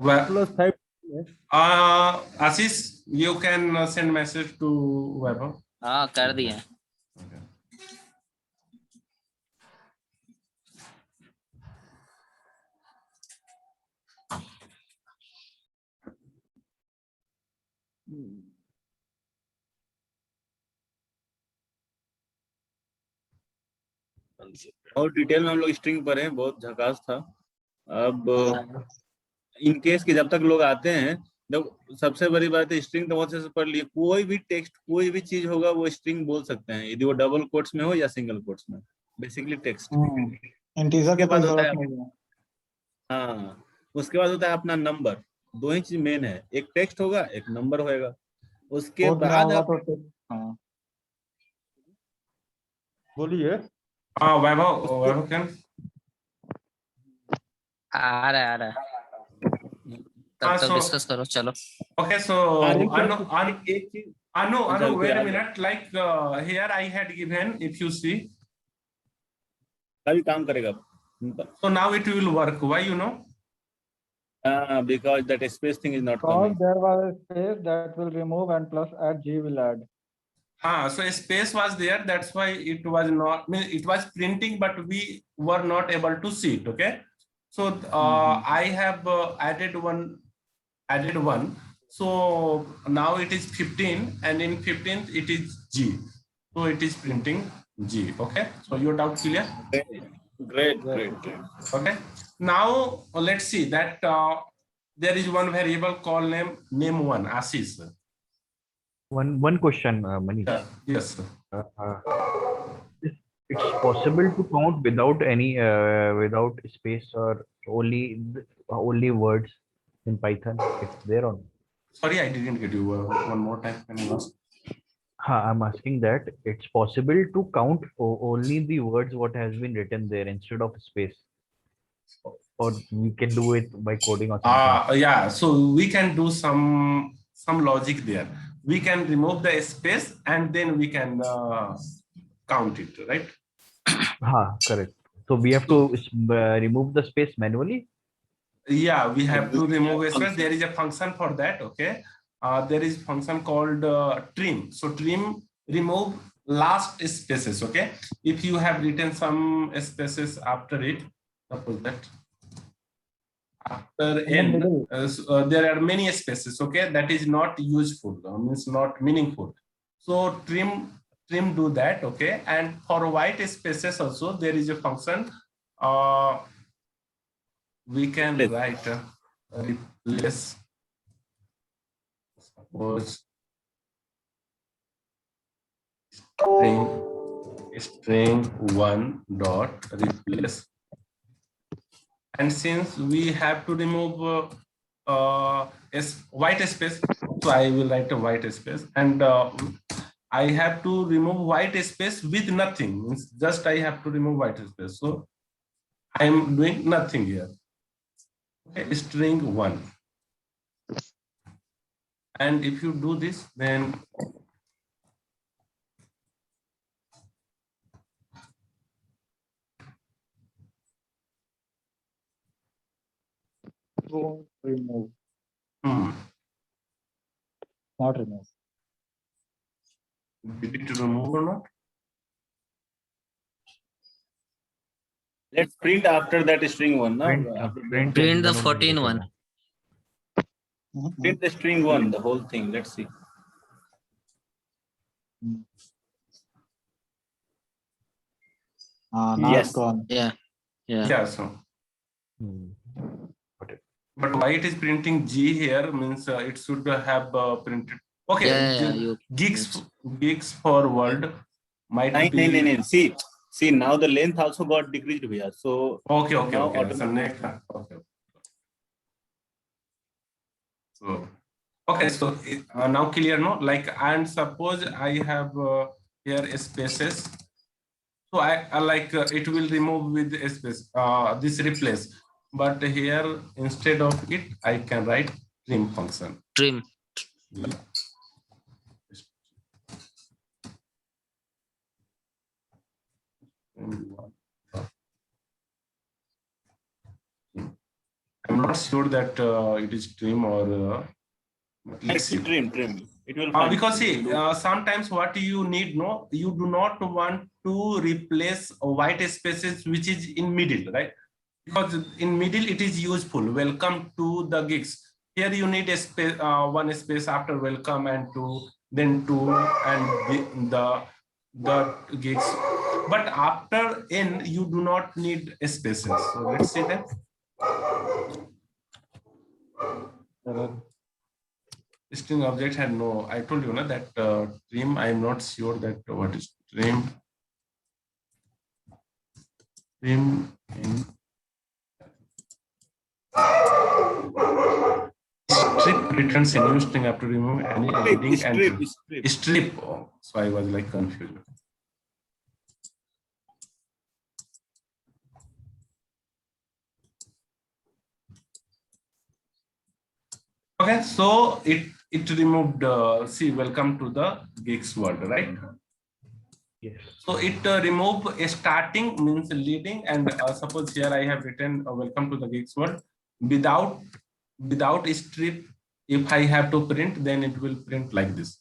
Well, plus 5. Ashish, you can send message to Vaibhav. हाँ कर दिए. Okay. और डिटेल में हम लोग स्ट्रिंग पर हैं, बहुत झकास था. अब इन केस कि जब तक लोग आते हैं, जब सबसे बड़ी बात है स्ट्रिंग तो बहुत से पढ़ लिए, कोई भी टेक्स्ट कोई भी चीज होगा वो स्ट्रिंग बोल सकते हैं, यदि वो डबल कोट्स में हो या सिंगल कोट्स में. Basically text. इंटीजर उसके की बाद कोई होता जरूरत है, नहीं है. हाँ, उसके बाद होता है अपना नंबर. दो ही चीज मेन है, एक टेक्स्ट होगा एक नंबर होएगा. उसके कोड में बाद होगा आप तो हाँ. बोलिए. Vaibhav can. आ रहा है. तब तक डिस्कस करो चलो. Okay, so एक चीज. Anu, wait a minute. Like here I had given, if you see. अभी काम करेगा. So now it will work. Why you know? Because that space thing is not Because coming. there was a space that will remove and plus add G will add. So a space was there. That's why it was not. I mean, it was printing, but we were not able to see it. Okay. So I have added one. So now it is 15, and in 15th it is G. So it is printing G. Okay. So your doubt clear? Great. Okay. Now let's see that there is one variable called name1, Ashish. One question, Manish. Yes, sir. It's possible to count without any without space or only words in Python. It's there on. Sorry, I didn't get you. One more time. Can you ask? I'm asking that it's possible to count only the words what has been written there instead of space, or we can do it by coding or something. Yeah. So we can do some logic there. We can remove the space and then we can count it, right? Correct. So we have to remove the space manually. Yeah, we have to remove a space. There is a function for that. Okay. There is function called trim. So trim remove last spaces. Okay. If you have written some spaces after it, suppose that after n, there are many spaces. Okay, that is not useful. Means not meaningful. So trim do that. Okay, and for white spaces also there is a function. We can write replace. Suppose string one dot replace. And since we have to remove white space, so I will write a white space, and I have to remove white space with nothing. Means just I have to remove white space. So I am doing nothing here. Okay, string one. And if you do this, then Won't remove. Not remove. Did it remove or not? Let's print after that string one. No? Print the 14 one. Print the string one, the whole thing. Let's see. Yes. Gone. Yeah. So. But why it is printing G here means it should have printed. Okay. Gigs for world might be. No. See, now the length also got decreased here. So okay. So now clear, no? Like, and suppose I have here spaces. So I like it will remove with a space this replace. But here instead of it, I can write trim function. Trim. Yeah. I'm not not sure that it is trim or let's see. Trim. It will find. Because see, sometimes what you need, no, you do not want to replace white spaces which is in middle, right? Because in middle it is useful. Welcome to the gigs. Here you need a space, one space after welcome and two, then two and the gigs. But after n, you do not need spaces. So let's see that. String object had no, I told you that trim, I am not sure that what is trim. Trim in strip returns a new string after remove any heading and strip. Oh, so I was like confused. Okay, so it removed, see, welcome to the gigs world, right? Yes. So it remove a starting means leading, and suppose here I have written welcome to the gigs world without a strip. If I have to print, then it will print like this.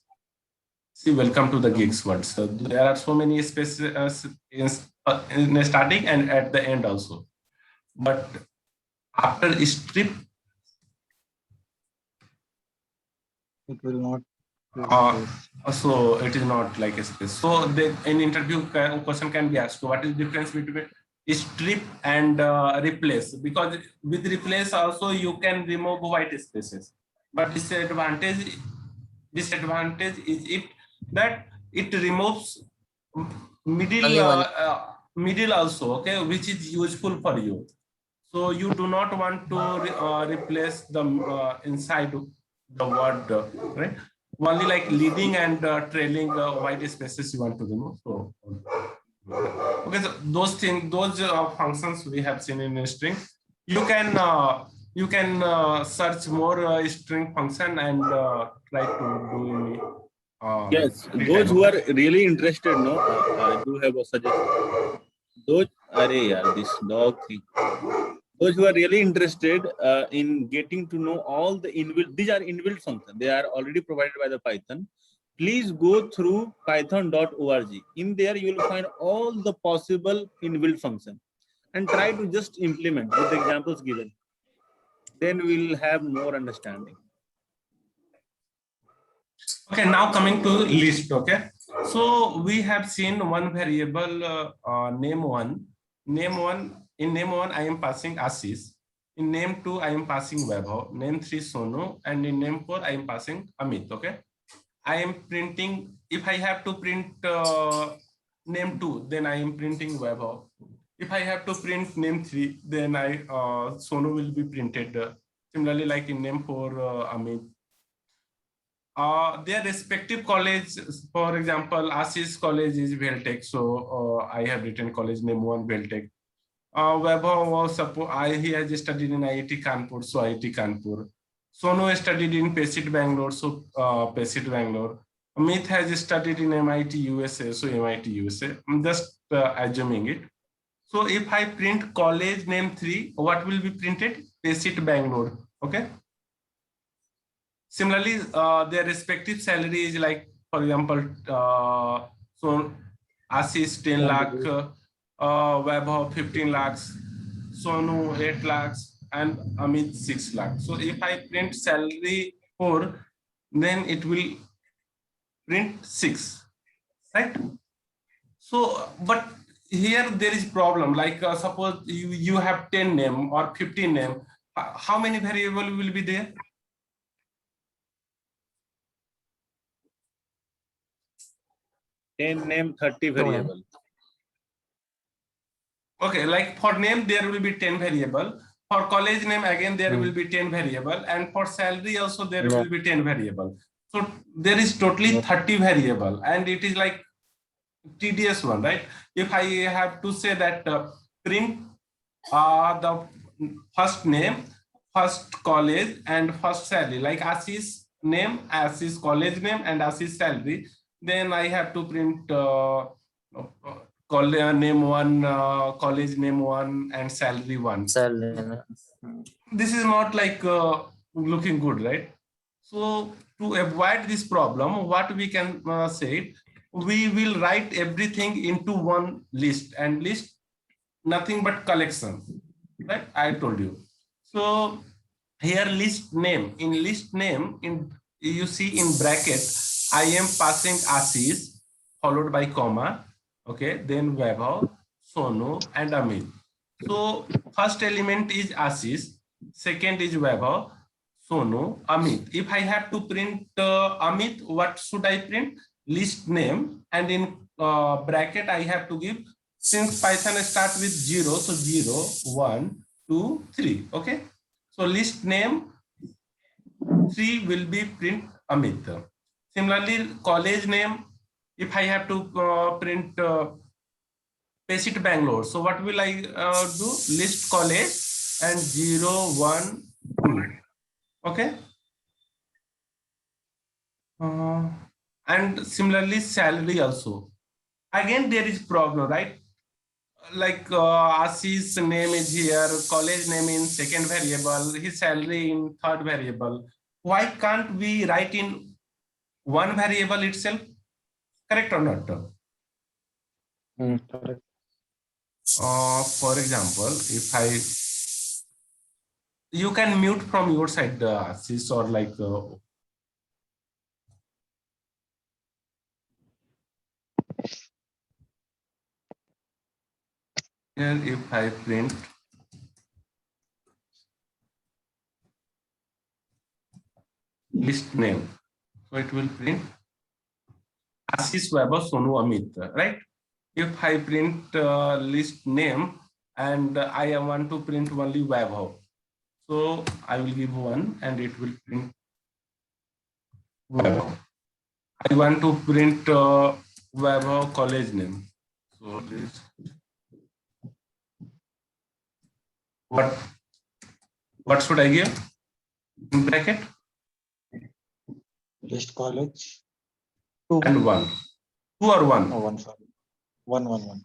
See, welcome to the gigs world. So there are so many spaces in the starting and at the end also. But after a strip, It will not. so it is not like a space. So an interview question can be asked, what is the difference between strip and replace? Because with replace also you can remove white spaces, but disadvantage is it that it removes middle middle also, okay, which is useful for you. So you do not want to replace the inside the word, right? Only like leading and trailing white spaces you want to remove. So okay, so those things, those functions we have seen in a string. You can search more string function and try to do any. Yes, those who are really interested, no, I do have a suggestion. This dog thing. Those who are really interested in getting to know all the inbuilt, these are inbuilt functions. They are already provided by the Python. Please go through python.org. In there, you will find all the possible inbuilt functions and try to just implement with the examples given. Then we will have more understanding. Okay, now coming to list. Okay, so we have seen one variable name one. In name one, I am passing Ashish. In name two, I am passing Vaibhav. Name three, Sonu, and in name four, I am passing Amit. Okay, I am printing. If I have to print name two, then I am printing Vaibhav. If I have to print name three, then Sonu will be printed. Similarly, like in name four, Amit. Their respective college, for example, Ashish college is Veltech, so I have written college name one Veltech. Vaibhav was he has studied in IIT Kanpur, so IIT Kanpur. Sonu studied in PACIT Bangalore, so PACIT Bangalore. Amit has studied in MIT USA, so MIT USA. I'm just assuming it. So if I print college name 3, what will be printed? PACIT Bangalore. Okay. Similarly, their respective salary is like, for example, so Ashish 10 lakh, Vaibhav 15 lakhs, Sonu 8 lakhs, and Amit 6 lakhs. So if I print salary 4, then it will print 6, right? So, but here there is problem. Like suppose you have 10 name or 15 name. How many variable will be there? Name 30 variable. Okay, like for name there will be 10 variable. For college name again there will be 10 variable, and for salary also there will be 10 variable. So there is totally 30 variable, and it is like tedious one, right? If I have to say that print the first name, first college, and first salary, like Ashish name, Ashish college name, and Ashish salary, then I have to print name one, college name one, and salary one. Salary. This is not like looking good, right? So to avoid this problem, what we can say, we will write everything into one list, and list nothing but collection, right? I told you. So here list name, in list name, in you see in bracket, I am passing Ashish followed by comma, okay, then Vaibhav, Sonu, and Amit. So first element is Ashish, second is Vaibhav, Sonu, Amit. If I have to print Amit, what should I print? List name, and in bracket I have to give, since Python start with 0, so 0, 1, 2, 3, okay? So list name 3 will be print Amit. Similarly, college name, if I have to print Pasit Bangalore, so what will I do? List college and 0, 1, 2. Okay. And similarly, salary also. Again, there is problem, right? Like Ashish's name is here, college name in second variable, his salary in third variable. Why can't we write in one variable itself? Correct or not? Correct. For example, if you can mute from your side, Ashish, or like here, if I print list name, so it will print Ashish, Vaibhav, Sonu, Amit, right? If I print list name and I want to print only Vaibhav, so I will give 1 and it will print Vaibhav. I want to print Vaibhav college name. So this, what should I give in bracket? List college. 2 And 1. 2 or 1? Oh, 1, sorry. 1, 1, 1.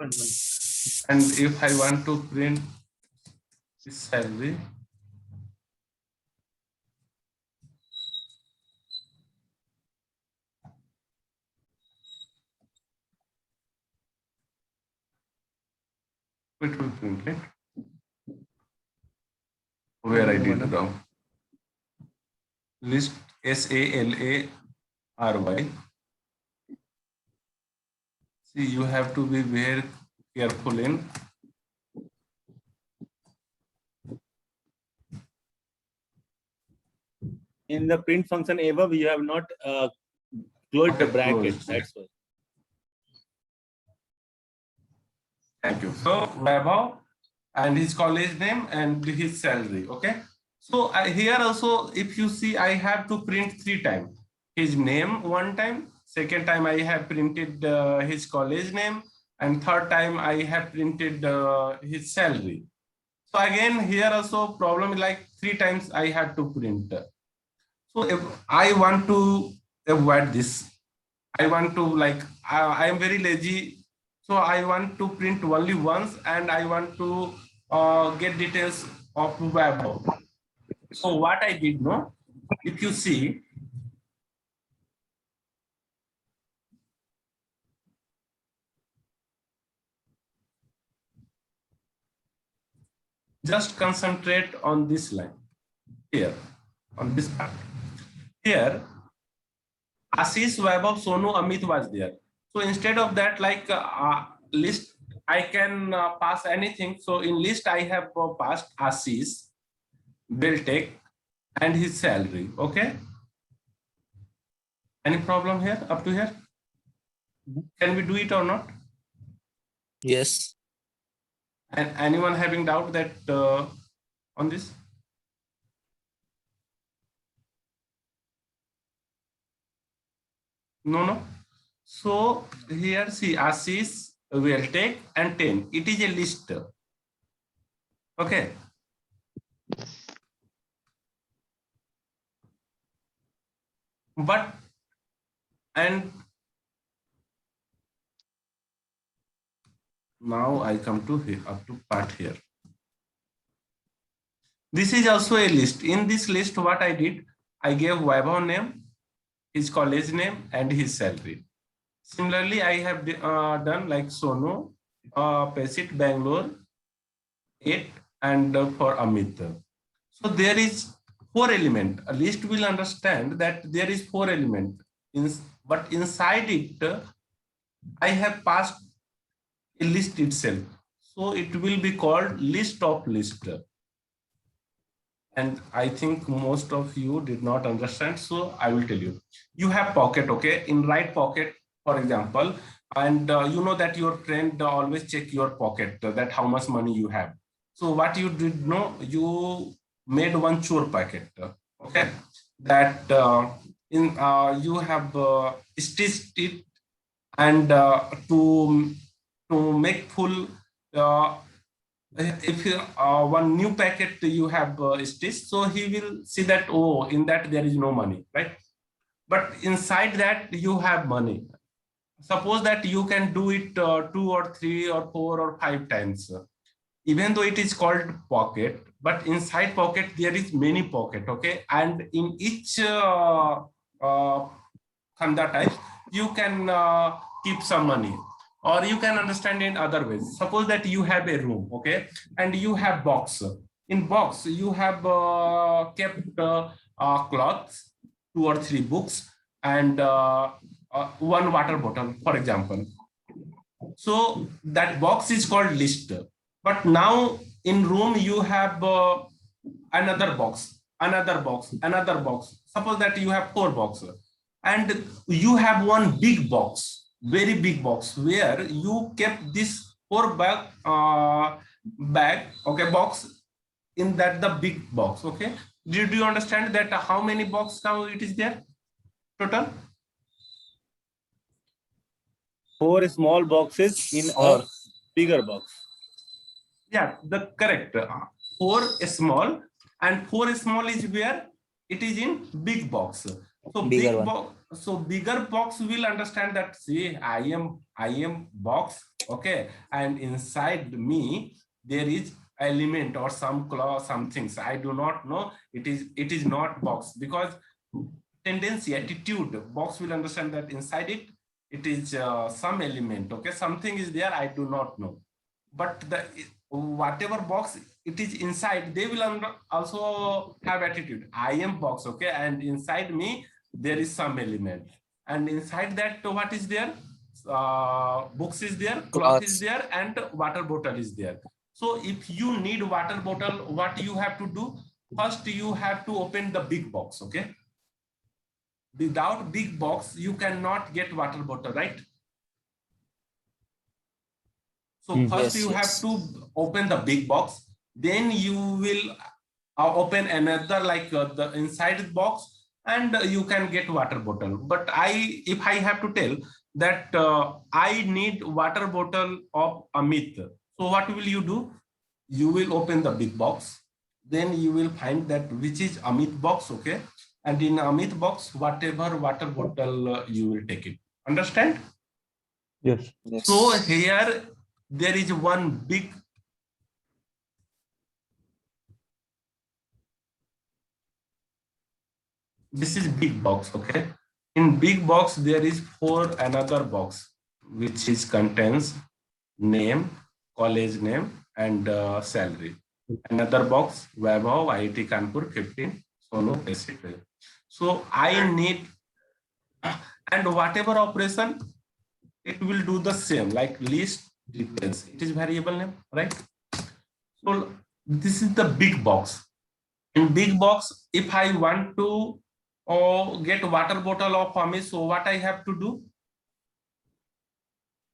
And if I want to print this salary, it will print it. Where I did wrong. List SALARY. See, you have to be very careful in the print function above, you have not closed the bracket. Closed. That's why. Thank you. So Vaibhav and his college name and his salary. Okay. So here also, if you see, I have to print 3 times. His name 1 time, second time I have printed his college name, and third time I have printed his salary. So again, here also problem is like 3 times I have to print. So if I want to avoid this, I want to like, I am very lazy. So I want to print only once, and I want to get details of Vaibhav. So what I did, no, if you see, just concentrate on this line here, on this part. Here, Ashish, Vaibhav, Sonu, Amit was there. So instead of that, like list, I can pass anything. So in list, I have passed Ashish, Beltech, and his salary. Okay. Any problem here up to here? Can we do it or not? Yes. And anyone having doubt that on this? No. So here see Ashish, Beltech, and 10. It is a list. Okay. But and Now I come to here, up to part here. This is also a list. In this list, what I did, I gave Vaibhav name, his college name, and his salary. Similarly, I have done like Sonu, Pesit, Bangalore, 8, and for Amit. So there is 4 element. A list will understand that there is 4 element. But inside it, I have passed a list itself. So it will be called list of list. And I think most of you did not understand. So I will tell you. You have pocket, okay? In right pocket, for example, and you know that your friend always check your pocket, that how much money you have. So what you did know, you made one chore packet, okay? That you have stitched it, and to make full, if one new packet you have stitched, so he will see that, oh, in that there is no money, right? But inside that you have money. Suppose that you can do it 2 or 3 or 4 or 5 times. Even though it is called pocket, but inside pocket there is many pocket, okay? And in each khanda type, you can keep some money, or you can understand in other ways. Suppose that you have a room, okay, and you have box. In box, you have kept clothes, 2 or 3 books, and 1 water bottle, for example. So that box is called list. But now in room you have another box, another box, another box. Suppose that you have 4 boxes, and you have one big box, very big box, where you kept this 4 bag, okay, box, in that the big box, okay? Do you understand that how many boxes now it is there total? 4 small boxes in a bigger box. Yeah, the correct. 4 small, and 4 small is where it is in big box. So Bigger big one. box. So bigger box will understand that. See, I am box, okay, and inside me there is element or some clause, some things. I do not know. It is not box, because tendency, attitude, box will understand that inside it is some element, okay, something is there, I do not know. But the whatever box it is inside, they will also have attitude. I am box, okay, and inside me there is some element, and inside that what is there? Books is there, cloth is there, and water bottle is there. So if you need water bottle, what you have to do? First, you have to open the big box, okay? Without big box, you cannot get water bottle, right? So first you have to open the big box, then you will open another, like the inside box, and you can get water bottle. But if I have to tell that I need water bottle of Amit, so what will you do? You will open the big box, then you will find that which is Amit box, okay? And in Amit box, whatever water bottle you will take it. Understand? Yes. So here there is one big this is big box, okay? In big box there is 4 another box, which is contains name, college name, and salary. Another box, Vaibhav, IIT Kanpur 15, Sonu, etc. So I need, and whatever operation, it will do the same, like list details. It is variable name, right? So this is the big box. In big box, if I want to get water bottle of Amit, so what I have to do?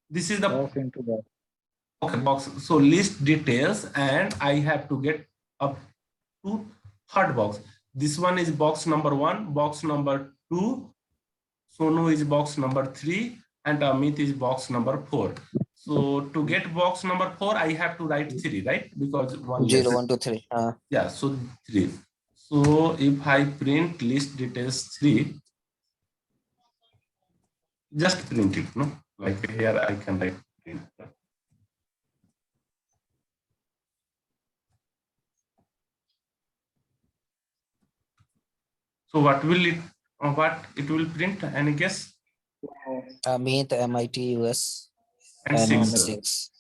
This is the Walk into that. okay, box. So list details, and I have to get up to 3rd box. This one is box number 1, box number 2, Sonu is box number 3, and Amit is box number 4. So to get box number 4, I have to write 3, right? Because 0, 1, 2, 3. yeah, so 3. So if I print list details 3, just print it, no? Like here I can write print. So what will it? What it will print? Any guess? Amit, MIT, US, And and 6. 6.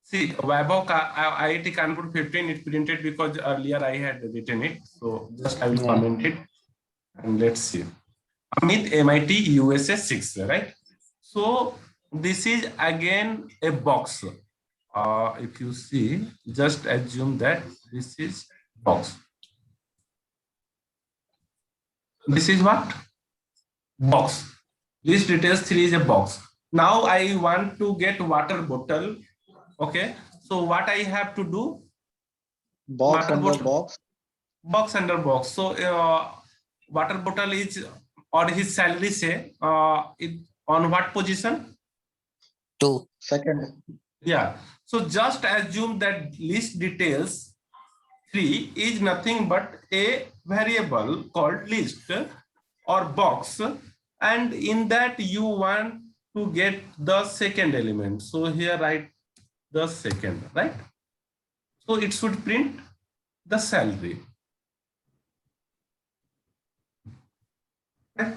See, Vaibhav IIT Kanpur 15, it printed because earlier I had written it. So just I will Yeah. comment it and let's see. Amit, MIT, USA 6, right? So this is again a box. If you see, just assume that this is box. This is what? Box. List details 3 is a box. Now I want to get water bottle. Okay. So what I have to do? Box Water under bottle. box. Box under box. So water bottle is, or his salary say, it on what position? 2. Second. Yeah. So just assume that list details 3 is nothing but a variable called list or box, and in that you want to get the second element. So here write the second, right? So it should print the salary. Okay.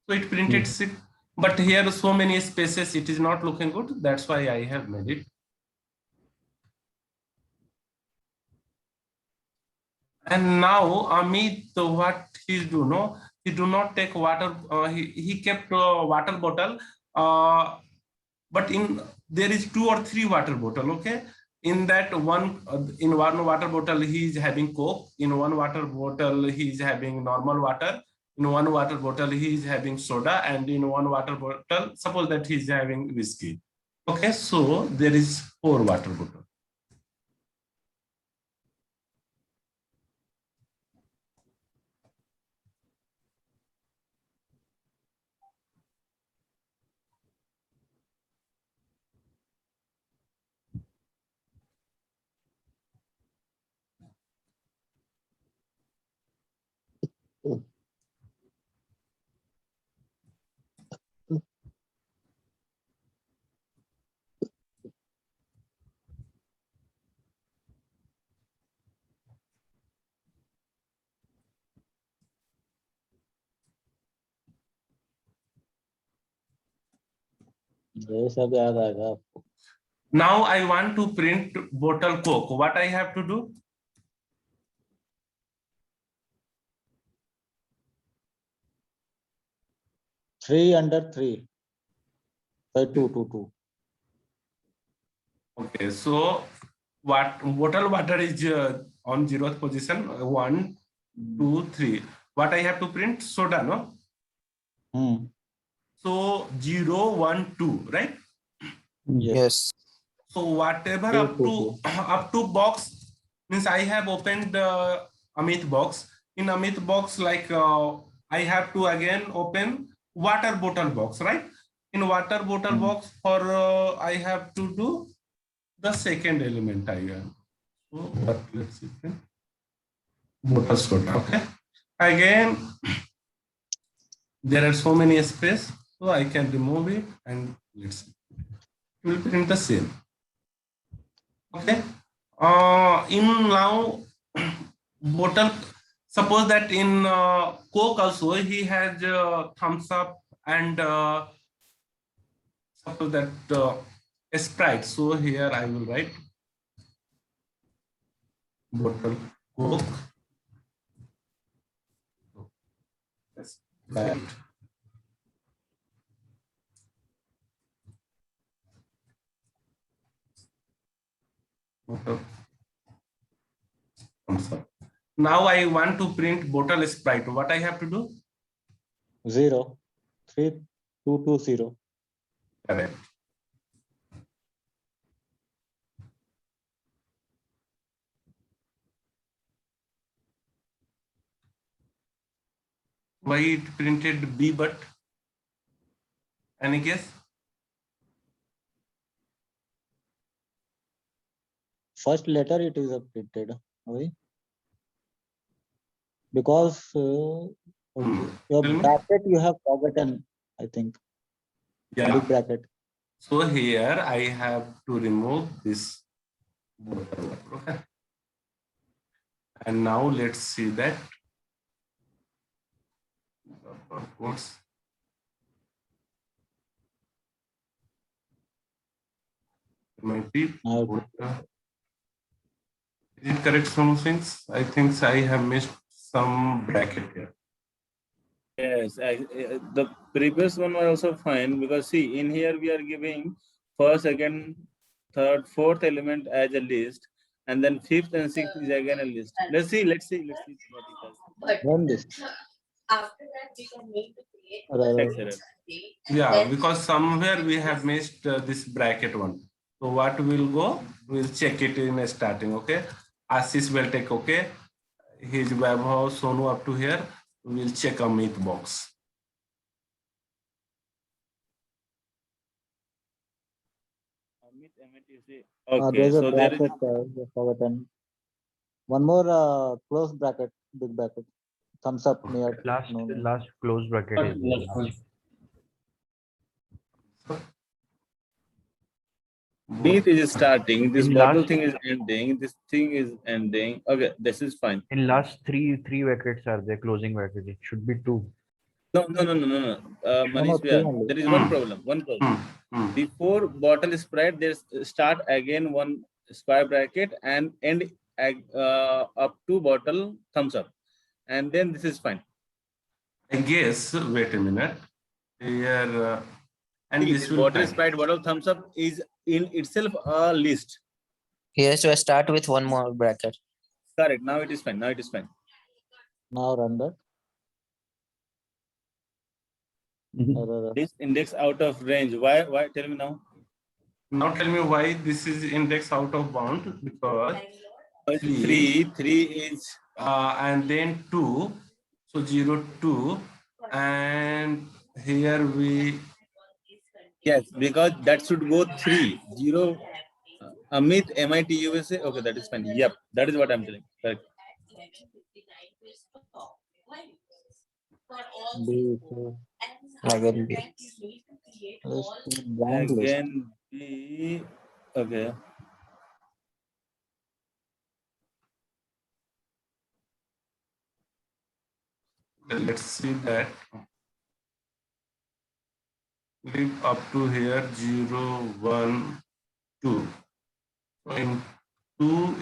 So it printed 6, but here so many spaces, it is not looking good. That's why I have made it. And now Amit, what he do? No, he do not take water. He kept water bottle, but in there is 2 or 3 water bottle. Okay, in that one, in one water bottle he is having Coke. In one water bottle he is having normal water. In one water bottle he is having soda, and in one water bottle, suppose that he is having whiskey. Okay, so there is 4 water bottles. ये सब याद आएगा आपको. Now I want to print bottle Coke. What I have to do? Three under 3. So 2. Okay, so what bottle water is on 0th position? 1, 2, 3. What I have to print? Soda, no? So 0, 1, 2, right? Yes. So whatever up to box means I have opened Amit box. In Amit box, like I have to again open water bottle box, right? In water bottle box, for I have to do the second element I have. So what, let's see. Bottle soda. Okay. Again, there are so many space, so I can remove it and let's see. It will print the same. Okay. In now bottle, suppose that in Coke also he has thumbs up and suppose that Sprite. So here I will write bottle Coke. Sprite. Now I want to print bottle Sprite. What I have to do? 0. 3, 2, 2, 0. Correct. Why it printed B but? Any guess? First letter it is printed. Why? Because your Tell me. bracket you have forgotten, I think. Yeah. Big bracket. So here I have to remove this bottle. Okay. And now let's see that Of course. MIT. Okay. Is it correct, some things? I think I have missed some bracket here. Yes, the previous one was also fine because see, in here we are giving first, second, third, fourth element as a list, and then fifth and sixth is again a list. Let's see what it does. Run this. After that, we can make the create. Right. Excellent. Yeah, because somewhere we have missed this bracket one. So what will go? We'll check it in starting. Okay. Ashish will take. Okay. His Vaibhav, Sonu up to here. We'll check a myth box. Okay, There's a so there is bracket, forgotten. One more close bracket, big bracket. Thumbs up near. Last no. last close bracket is there. Last. myth is starting, this In bottle last- thing is ending, this thing is ending. Okay, this is fine. In last three brackets are there, closing bracket. It should be two. No. Manish, three only. there is one problem. Before bottle spread, there's start again one square bracket and end up to bottle thumbs up, and then this is fine. I guess. Wait a minute. Here and See, this this will bottle fine. sprite, bottle thumbs up is in itself a list. He has to start with one more bracket. Correct. Now it is fine. Now run that. Error. This index out of range. Why? Tell me now. Now tell me why this is index out of bound, because Three is and then 2, so 0, 2, and here we yes, because that should go 3 0. Amit, MIT, USA. Okay, that is fine. Yep, that is what I'm telling. Correct. B, so Again, B. let's do blank list. Again, B. Okay. let's see that leave up to here 0, 1, 2. So in 2,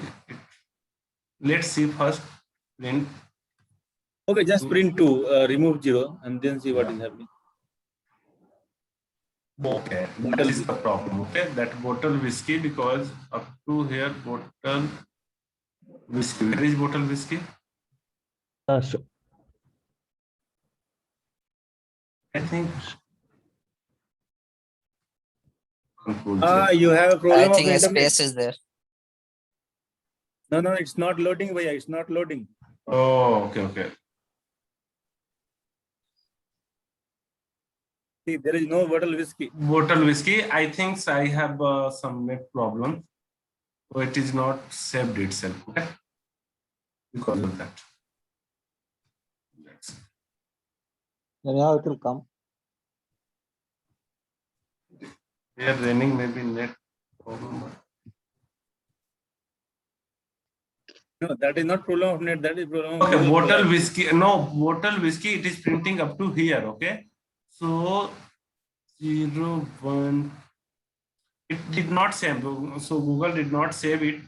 let's see first print. Okay, just print 2, remove 0, and then see what is happening. Okay, that is the problem. Okay, that bottle whiskey, because up to here bottle whiskey. Where is bottle whiskey? So I think. You have a problem I of think a internet. space is there. No, it's not loading, Bhaiya. It's not loading. Oh, okay. See, there is no bottle whiskey. Bottle whiskey. I think I have some net problem. So it is not saved itself. Okay, because of that. Anyhow, it will come. Here running maybe net problem. No, that is not problem of net. That is problem of Okay, Google bottle Chrome. whiskey. No, bottle whiskey. It is printing up to here. Okay, so 0, 1. It did not save. So Google did not save it.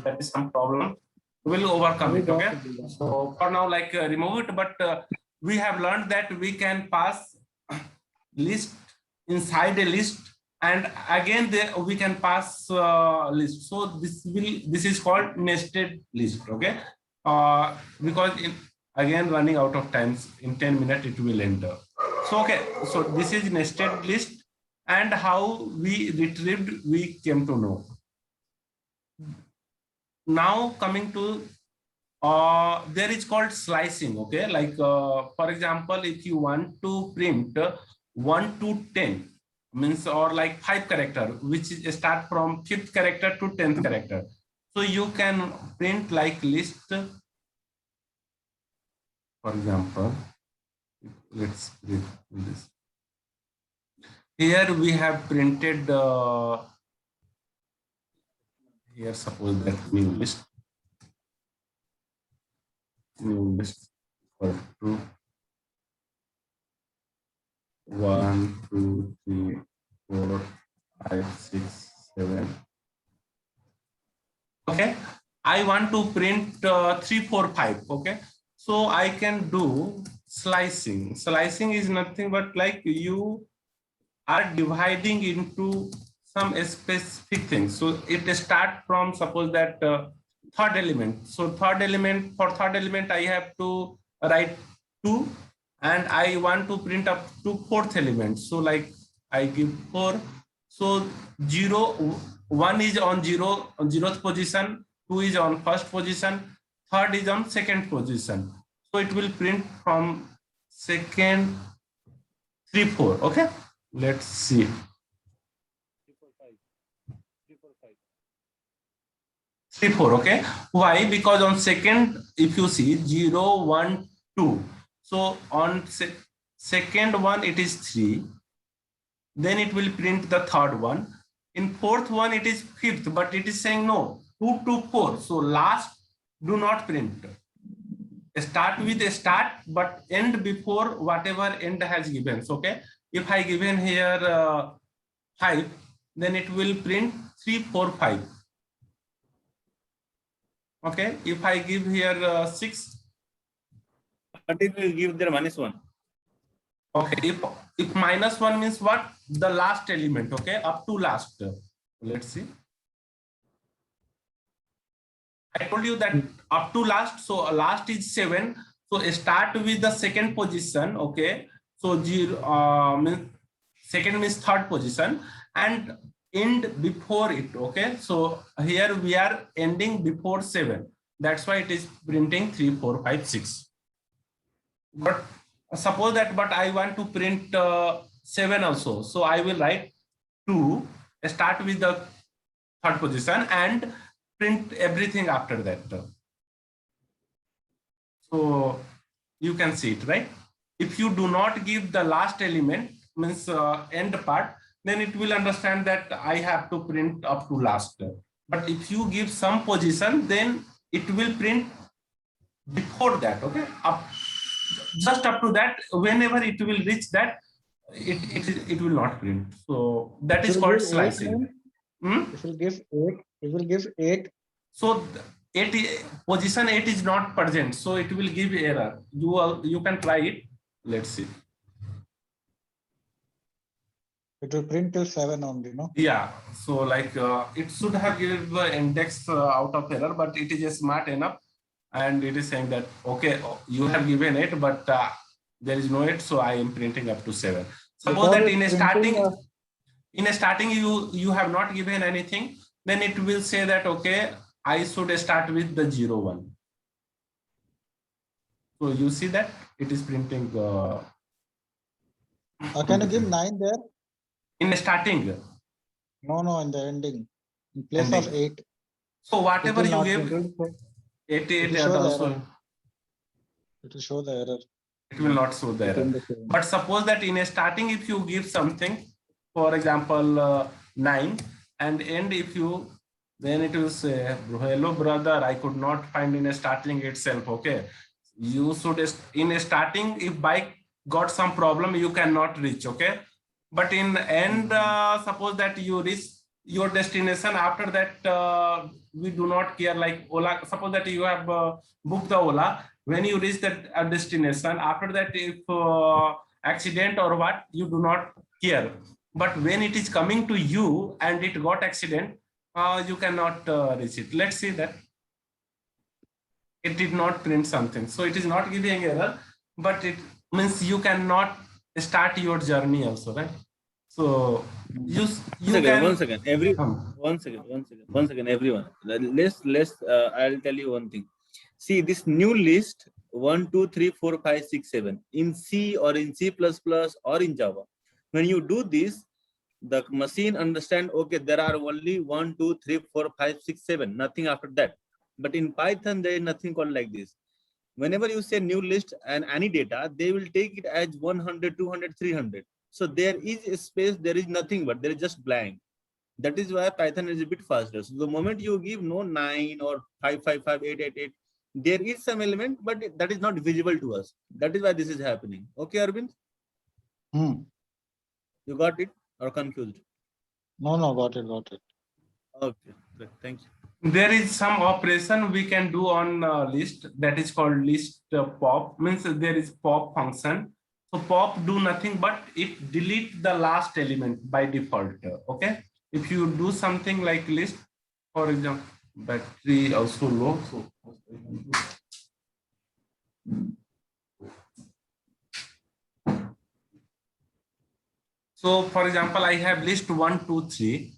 That is some problem. We'll overcome it. Okay. So for now, like remove it. But we have learned that we can pass list inside a list, and again we can pass list. So this is called nested list. Okay. Because again running out of times, in 10 minutes it will enter. So okay, so this is nested list, and how we retrieved, we came to know. Now coming to there is called slicing. Okay, like for example, if you want to print 1 to 10 means, or like 5 character, which is start from 5th character to 10th character, so you can print like list. For example, let's print this. Here we have printed here, suppose that new list for 2. 1, 2, 3, 4, 5, 6, 7. Okay, I want to print 3, 4, 5. Okay, so I can do slicing. Slicing is nothing but like you are dividing into some specific things. So it start from, suppose that third element. So third element, for third element, I have to write 2, and I want to print up to fourth element. So like I give 4. So 0, 1 is on 0th position, 2 is on first position, third is on second position. So it will print from second, 3, 4. Okay, let's see. 3, 4. Okay, why? Because on second, if you see 0, 1, 2, so on second one it is 3, then it will print the third one. In fourth one it is 5th, but it is saying no, 2 to 4. So last do not print. Start with a start, but end before whatever end has given. So, okay, if I given here 5, then it will print 3, 4, 5. Okay, if I give here 6. But if you give there -1. Okay, if -1 means what? The last element. Okay, up to last. Let's see. I told you that up to last. So last is 7. So start with the second position. Okay, so 0 means second means third position, and end before it. Okay, so here we are ending before 7. That's why it is printing 3, 4, 5, 6. But suppose that, but I want to print 7 also. So I will write 2, start with the third position, and print everything after that. So you can see it, right? If you do not give the last element, means end part, then it will understand that I have to print up to last. But if you give some position, then it will print before that. Okay, just up to that. Whenever it will reach that, it will not print. So that is It will called give 8, slicing. It will give 8. It will give 8. So position 8 is not present, so it will give error. You can try it. Let's see. It will print till 7 only, no? Yeah, so like it should have given the index out of error, but it is smart enough, and it is saying that okay, you have given 8, but there is no 8, so I am printing up to 7. Suppose that in a starting you have not given anything, then it will say that okay, I should start with the 0, 1. So you see that it is printing Can you give 9 there? in starting. No, in the ending. In place of 8. So whatever It will you not give, print. 8 It will show the error. It will show the error. it will not show the error. But suppose that in a starting, if you give something, for example 9, and end if you, then it will say, hello brother, I could not find in a starting itself. Okay, you should in a starting, if bike got some problem, you cannot reach. Okay, but in end, suppose that you reach your destination, after that we do not care, like Ola. Suppose that you have booked the Ola, when you reach that destination, after that if accident or what, you do not care. But when it is coming to you and it got accident, you cannot reach it. Let's see that it did not print something, so it is not giving error, but it means you cannot start your journey also, right? So you can one second everyone, let's I'll tell you one thing. See this new list 1 2 3 4 5 6 7 in C or in C++ or in Java. When you do this, the machine understand, okay, there are only 1 2 3 4 5 6 7, nothing after that. But in Python there is nothing called like this. Whenever you say new list and any data, they will take it as 100 200 300. So there is a space, there is nothing, but there is just blank. That is why Python is a bit faster. So the moment you give no 9 or 5 5 5 8 8 8, there is some element, but that is not visible to us. That is why this is happening. Okay, Arvind? You got it or confused? No, got it. Okay, great. Thank you. There is some operation we can do on list that is called list pop. Means there is pop function. So pop do nothing but it delete the last element by default. Okay. If you do something like list, for example, battery also low. So for example, I have list 1, 2, 3.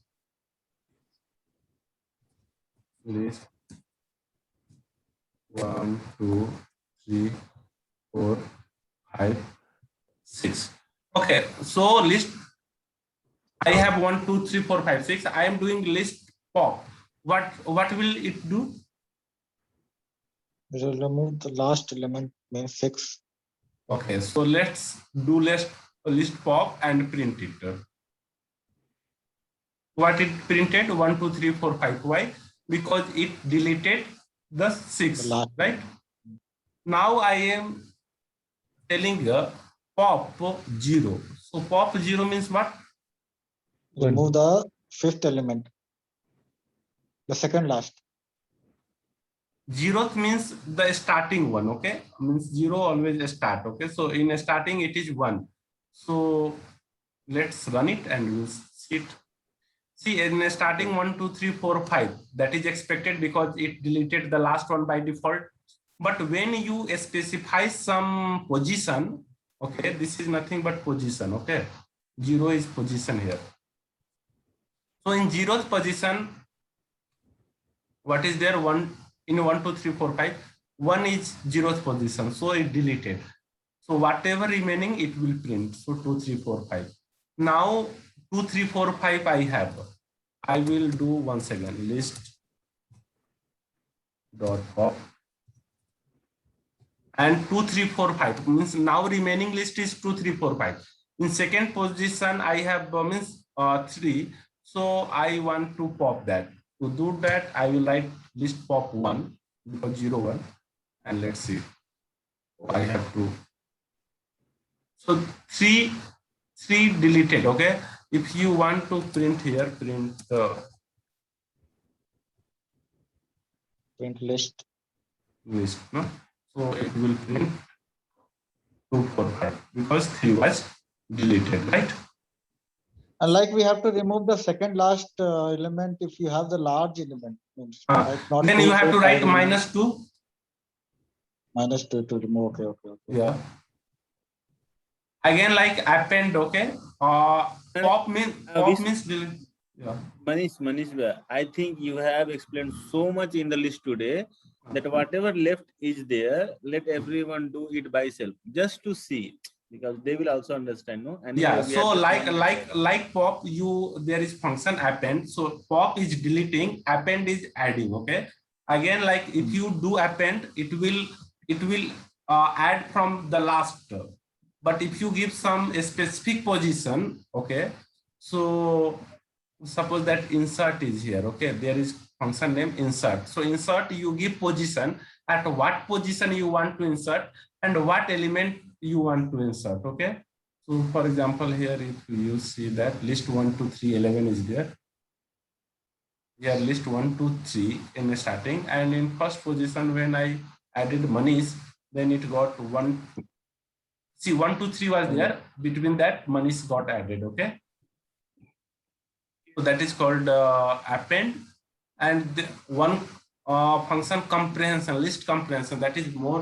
List 1, 2, 3, 4, 5, 6. Okay, so list I have 1, 2, 3, 4, 5, 6. I am doing list pop. What will it do? It will remove the last element, means 6. Okay, so let's do list pop and print it. What it printed? 1, 2, 3, 4, 5. Why? Because it deleted the 6, The last. right? Now I am telling pop 0. So pop 0 means what? Remove the 5th element, the second last. 0th means the starting one. Okay, means 0 always start. Okay, so in starting it is 1. So let's run it and we'll see it. See, in starting 1, 2, 3, 4, 5, that is expected because it deleted the last one by default. But when you specify some position, okay, this is nothing but position. Okay, 0 is position here. So in 0th position, what is there? 1 in 1, 2, 3, 4, 5. 1 is 0th position, so it deleted. So whatever remaining, it will print. So 2, 3, 4, 5. Now 2, 3, 4, 5 I have. I will do once again list dot pop and 2, 3, 4, 5 means now remaining list is 2, 3, 4, 5. In second position I have means 3. So I want to pop that. To do that, I will write list pop 1 because 0, 1, and let's see. I have to. So 3 deleted. Okay. If you want to print here, print Print list. list. No? So it will print 2, 4, 5 because 3 was deleted, right? And like we have to remove the second last element if you have the large element. Means, like not Then 2, you have 4, to write 5 element. -2. -2 to remove. Okay. Yeah. Again, like append. Okay. Pop means delete. Yeah. Manish, I think you have explained so much in the list today that whatever left is there, let everyone do it by self, just to see, because they will also understand, no? And Yeah. we So are just like pop, there is function append. So pop is deleting, append is adding. Okay. Again, like if you do append, it will add from the last. But if you give some specific position, okay, so suppose that insert is here. Okay, there is function name insert. So insert, you give position, at what position you want to insert and what element you want to insert. Okay, so for example here, if you see that list 1, 2, 3, 11 is there. Here list 1, 2, 3 in the starting, and in first position when I added Manish, then it got 1. See, 1, 2, 3 was there. Between that, Manish got added. Okay. So that is called append, and one function comprehension, list comprehension, that is more